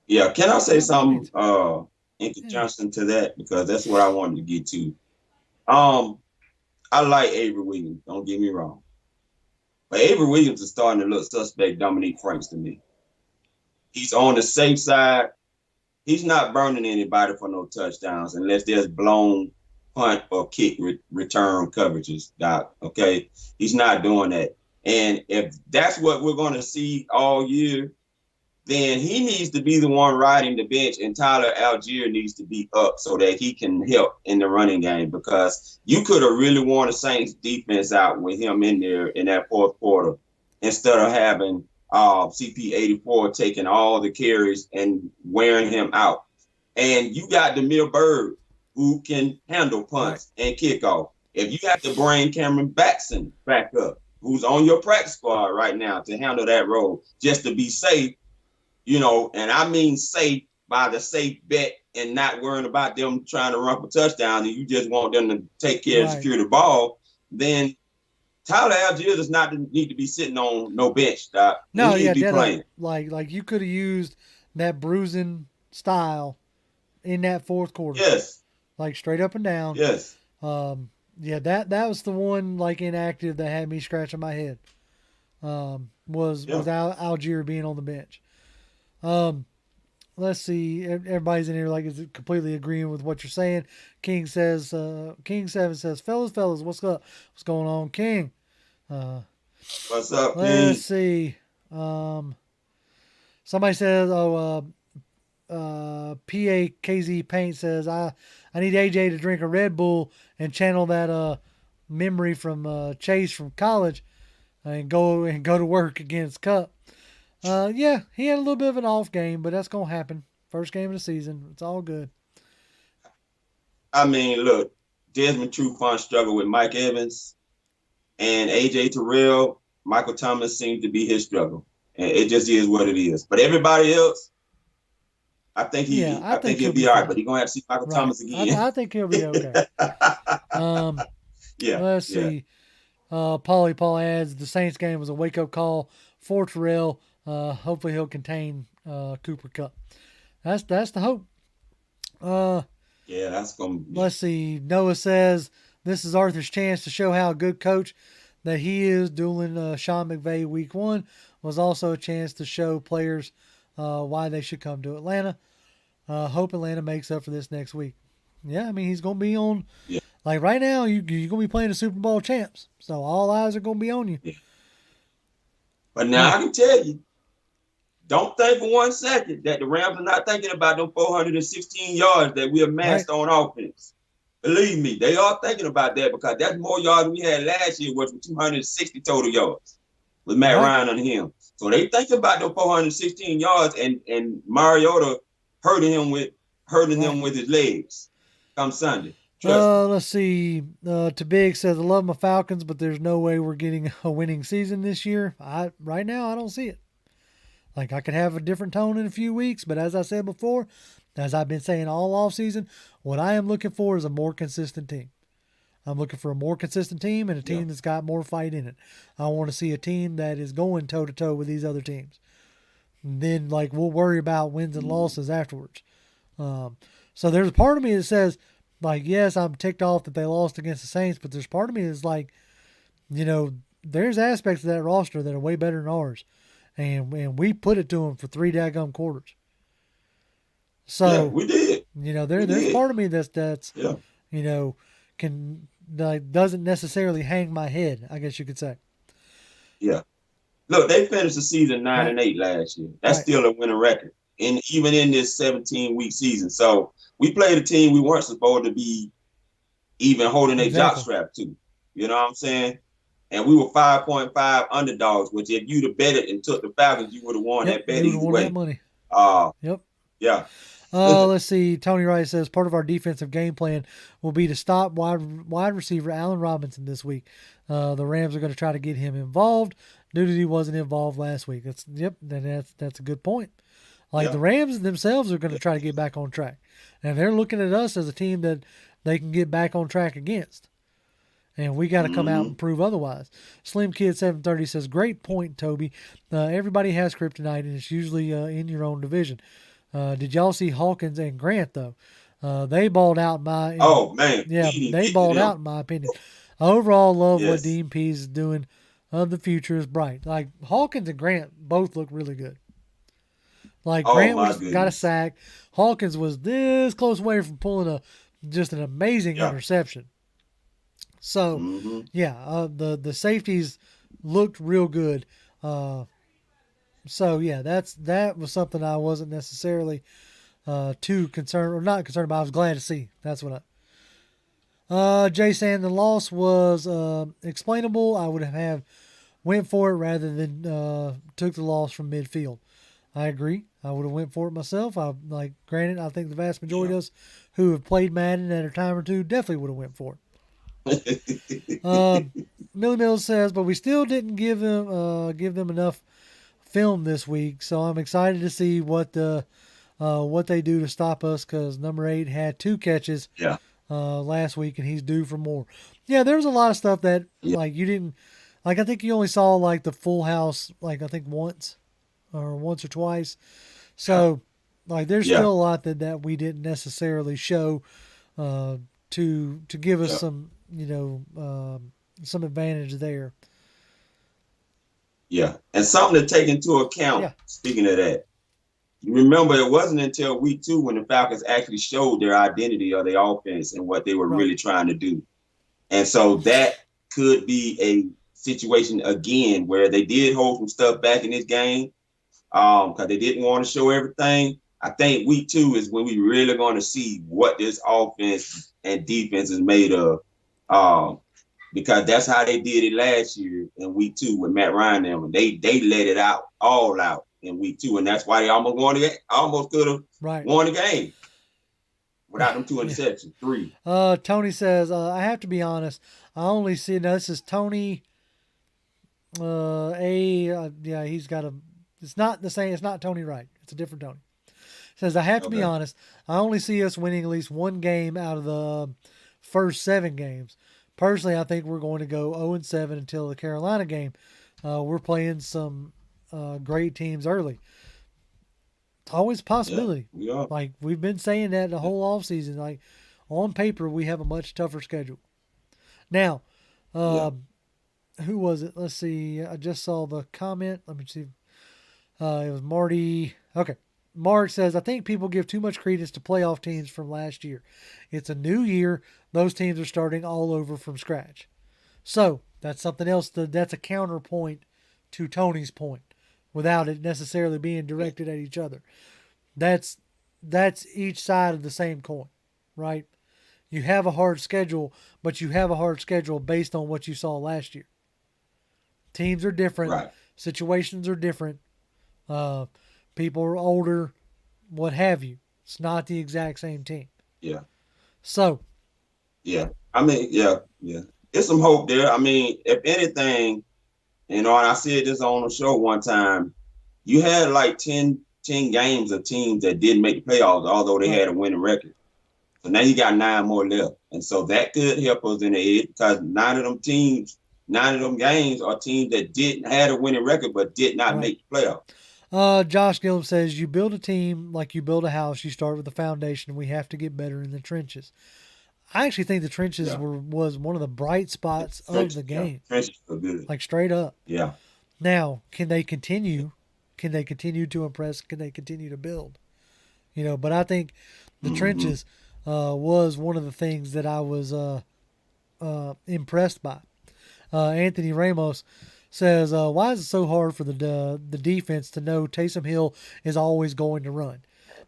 Yeah, can I say something in conjunction to that? Because that's what I wanted to get to. I like Avery Williams, don't get me wrong. But Avery Williams is starting to look suspect Dominique Franks to me. He's on the safe side. He's not burning anybody for no touchdowns unless there's blown punt or kick return coverages, Doc, okay? He's not doing that. And if that's what we're going to see all year, then he needs to be the one riding the bench and Tyler Algier needs to be up so that he can help in the running game because you could have really worn the Saints defense out with him in there in that fourth quarter instead of having CP84 taking all the carries and wearing him out. And you got Demir Bird who can handle punts and kickoff. If you have to bring Cameron Batson back up, who's on your practice squad right now to handle that role, just to be safe, and I mean safe by the safe bet and not worrying about them trying to run for touchdown and you just want them to take care and secure the ball, then Tyler Algier does not need to be sitting on no bench, Doc. No, he needs to be playing. Like you could have used that bruising style in that fourth quarter. Yes. Like straight up and down. Yes. That was the one like inactive that had me scratching my head. Was Algier being on the bench. Let's see. Everybody's in here like is completely agreeing with what you're saying. King 7 says, fellas, what's up? What's going on, King? What's up, King? Let's see. Somebody says, PAKZ Paint says, I need AJ to drink a Red Bull and channel that memory from Chase from college and go to work against Cup. He had a little bit of an off game, but that's gonna happen. First game of the season, it's all good. I mean, look, Desmond Trufant struggled with Mike Evans, and AJ Terrell, Michael Thomas seemed to be his struggle, and it just is what it is. But everybody else, I I think think he'll he'll be be all right, fine. but he's gonna have to see Michael Right. Thomas again. I think he'll be okay. Yeah, Let's yeah, see. Paul adds the Saints game was a wake up call for Terrell. Hopefully he'll contain Cooper Kupp. That's the hope. Uh, yeah. That's gonna. Yeah. let's see. Noah says this is Arthur's chance to show how a good coach that he is. Dueling Sean McVay week one was also a chance to show players why they should come to Atlanta. Hope Atlanta makes up for this next week. Yeah, I mean he's gonna be on. Yeah, Like right now, you're gonna be playing the Super Bowl champs, so all eyes are gonna be on you. yeah. But now Yeah, I can tell you, don't think for 1 second that the Rams are not thinking about them 416 yards that we right, amassed on offense. Believe me, they are thinking about that because that's more yards than we had last year, which was 260 total yards with Matt right. Ryan on him. So they think about the 416 yards and Mariota hurting Right. him with his legs come Sunday. Trust me. Let's see. To Big says I love my Falcons, but there's no way we're getting a winning season this year. Right now I don't see it. Like I could have a different tone in a few weeks, but as I said before, as I've been saying all off season, what I am looking for is a more consistent team. I'm looking for a more consistent team and a Yeah. team that's got more fight in it. I want to see a team that is going toe to toe with these other teams. And then like we'll worry about wins and losses afterwards. Um, so there's a part of me that says, like, yes, I'm ticked off that they lost against the Saints, but there's part of me that's like, there's aspects of that roster that are way better than ours, and we put it to them for 3 daggum quarters. Yeah, So we did. We there's did. part of me that's Yeah. you know can like doesn't necessarily hang my head, I guess you could say. Yeah. Look, they finished the season nine Right, and eight last year. That's right, still a winning record, and even in this 17-week season. So we played a team we weren't supposed to be even holding a job exactly. strap to. You know what I'm saying? And we were 5.5 underdogs, which if you'd have betted and took the Falcons, you would have won Yep, that bet you would have either won that way. money. Uh Yep. yeah. Let's see. Tony Wright says part of our defensive game plan will be to stop wide receiver Allen Robinson this week. The Rams are going to try to get him involved due to he wasn't involved last week. That's a good point. Like Yeah. the Rams themselves are going to try to get back on track, and they're looking at us as a team that they can get back on track against. And we got to come out Mm-hmm. and prove otherwise. Slim Kid 730 says, "Great point, Toby. Everybody has kryptonite, and it's usually in your own division. Did y'all see Hawkins and Grant though? They balled out Oh man, yeah, we didn't they get to balled them. out in my opinion. I overall love what Yes. DMP is doing. The future is bright. Like Hawkins and Grant both look really good. Like Oh Grant my was got a goodness. sack. Hawkins was this close away from pulling just an amazing Yeah. interception. So, Mm-hmm. yeah, the safeties looked real good. Uh, so yeah, that was something I wasn't necessarily too concerned or not concerned about. I was glad to see. That's what I. Jay saying the loss was explainable. I would have went for it rather than took the loss from midfield. I agree. I would have went for it myself. Granted, I think the vast majority Yeah. of us who have played Madden at a time or two definitely would have went for it. Millie Mills says, but we still didn't give them enough film this week. So I'm excited to see what they do to stop us because number 8 had 2 catches Yeah. last week and he's due for more. Yeah, there's a lot of stuff that Yeah. like you didn't like. I think you only saw like the full house like I think once or twice. So like there's Yeah. still a lot that we didn't necessarily show to give us Yeah. some some advantage there. Yeah. And something to take into account, Yeah, speaking of that, you remember it wasn't until week 2 when the Falcons actually showed their identity of their offense and what they were right. really trying to do. And so that could be a situation again where they did hold some stuff back in this game because they didn't want to show everything. I think week 2 is when we really going to see what this offense and defense is made of. Because that's how they did it last year in week 2 with Matt Ryan and them. They let it all out in week 2, and that's why they almost could have Right. won the game without them 2 Yeah. interceptions, 3. Tony says, I have to be honest. I only see now. This is Tony. Yeah, he's got a. It's not the same. It's not Tony Wright. It's a different Tony. Says, I have to be Okay. honest, I only see us winning at least one game out of the first 7 games. Personally, I think we're going to go 0-7 until the Carolina game. We're playing some great teams early. It's always a Yeah, possibility. we are. Like, we've been saying that the Yeah. whole offseason. Like, on paper, we have a much tougher schedule. Now, Yeah. uh, who was it? Let's see. I just saw the comment. Let me see. It was Marty. Okay. Mark says, I think people give too much credence to playoff teams from last year. It's a new year. Those teams are starting all over from scratch. So that's something else. That's a counterpoint to Tony's point without it necessarily being directed at each other. That's that's each side of the same coin, right? You have a hard schedule, but you have a hard schedule based on what you saw last year. Teams are different, Right. situations are different, uh, people are older, what have you. It's not the exact same team. Yeah. So, Yeah. I mean, yeah, yeah. There's some hope there. I mean, if anything, and I said this on the show one time, you had like ten games of teams that didn't make the playoffs, although they right, had a winning record. So now you got 9 more left. And so that could help us in the edge because 9 of them games are teams that didn't have a winning record but did not right. make the playoffs. Josh Gillum says, you build a team like you build a house. You start with the foundation. We have to get better in the trenches. I actually think the trenches Yeah. was one of the bright spots of the Yeah. game, Trenches are good. like straight up. Yeah. Now, can they continue? Can they continue to impress? Can they continue to build? But I think the Mm-hmm. trenches was one of the things that I was impressed by. Anthony Ramos says, "Why is it so hard for the defense to know Taysom Hill is always going to run?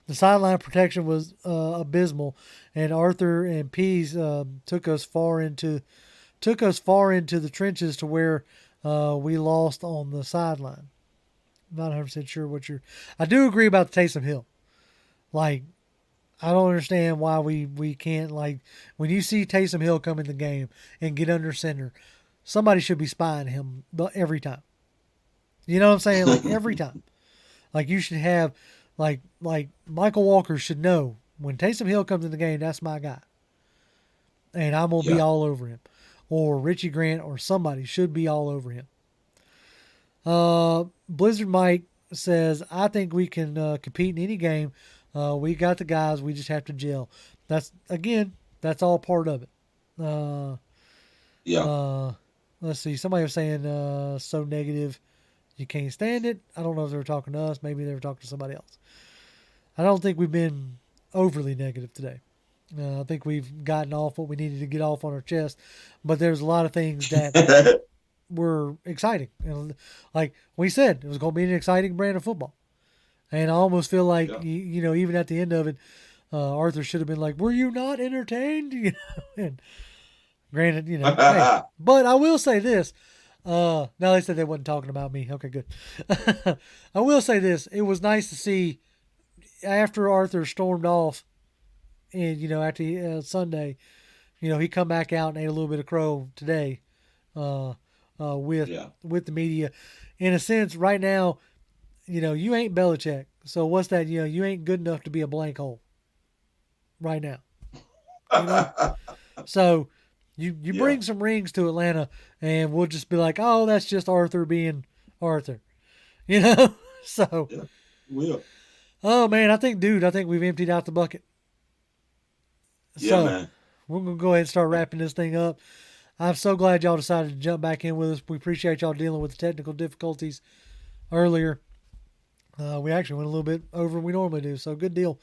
The sideline protection was abysmal, and Arthur and Pease took us far into the trenches to where we lost on the sideline. I'm not 100% sure what you're. I do agree about the Taysom Hill. Like, I don't understand why we can't, like, when you see Taysom Hill come in the game and get under center, somebody should be spying him every time. You know what I'm saying? Like, every time. Like, you should have, like Michael Walker should know when Taysom Hill comes in the game, that's my guy. And I'm going to be Yeah. all over him. Or Richie Grant or somebody should be all over him. Blizzard Mike says, I think we can compete in any game. We got the guys. We just have to gel. That's all part of it. Uh, Yeah. uh, let's see. Somebody was saying so negative. You can't stand it. I don't know if they were talking to us. Maybe they were talking to somebody else. I don't think we've been overly negative today. I think we've gotten off what we needed to get off on our chest. But there's a lot of things that were exciting. Like we said, it was going to be an exciting brand of football. And I almost feel like, Yeah. even at the end of it, Arthur should have been like, were you not entertained? And granted, hey. But I will say this. No, they said they wasn't talking about me. Okay, good. I will say this. It was nice to see after Arthur stormed off and, after Sunday, he come back out and ate a little bit of crow today uh, with Yeah. the media. In a sense, right now, you ain't Belichick. So what's that? You ain't good enough to be a blank hole right now. You know? So you Yeah. bring some rings to Atlanta and we'll just be like, oh, that's just Arthur being Arthur. You know? So, Yeah. Will. oh man, I think we've emptied out the bucket. Yeah, So man. we're going to go ahead and start wrapping this thing up. I'm so glad y'all decided to jump back in with us. We appreciate y'all dealing with the technical difficulties earlier. We actually went a little bit over than we normally do, so good deal.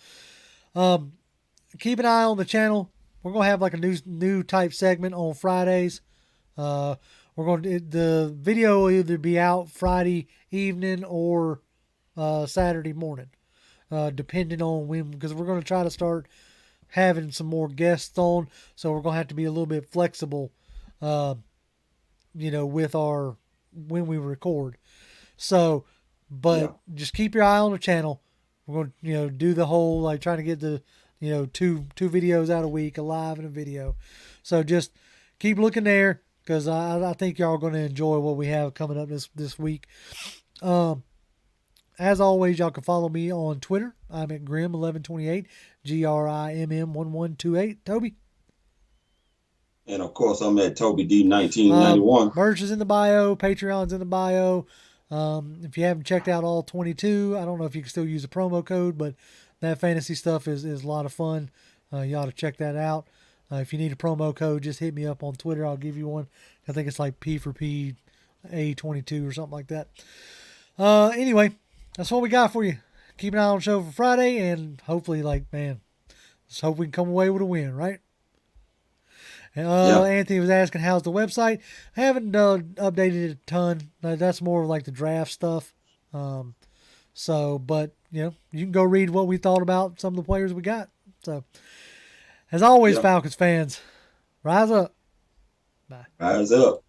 Keep an eye on the channel. We're gonna have like a new type segment on Fridays. We're going to the video will either be out Friday evening or Saturday morning, depending on when, because we're going to try to start having some more guests on. So we're going to have to be a little bit flexible, with our when we record. So, Yeah. but just keep your eye on the channel. We're going to, do the whole, like, trying to get the, two videos out a week, a live and a video. So just keep looking there because I think y'all are going to enjoy what we have coming up this week. as always, y'all can follow me on Twitter. I'm at Grim1128, GRIMM1128. Toby? And of course, I'm at Toby D1991. Merch is in the bio. Patreon's in the bio. If you haven't checked out all 22, I don't know if you can still use a promo code, but that fantasy stuff is a lot of fun. You ought to check that out. If you need a promo code, just hit me up on Twitter. I'll give you one. I think it's like P for P A22 or something like that. Anyway, that's what we got for you. Keep an eye on the show for Friday, and hopefully, let's hope we can come away with a win, right? Anthony was asking how's the website. I haven't updated it a ton. That's more like the draft stuff. But you can go read what we thought about some of the players we got. So, as always, Falcons fans, rise up. Bye. Rise up.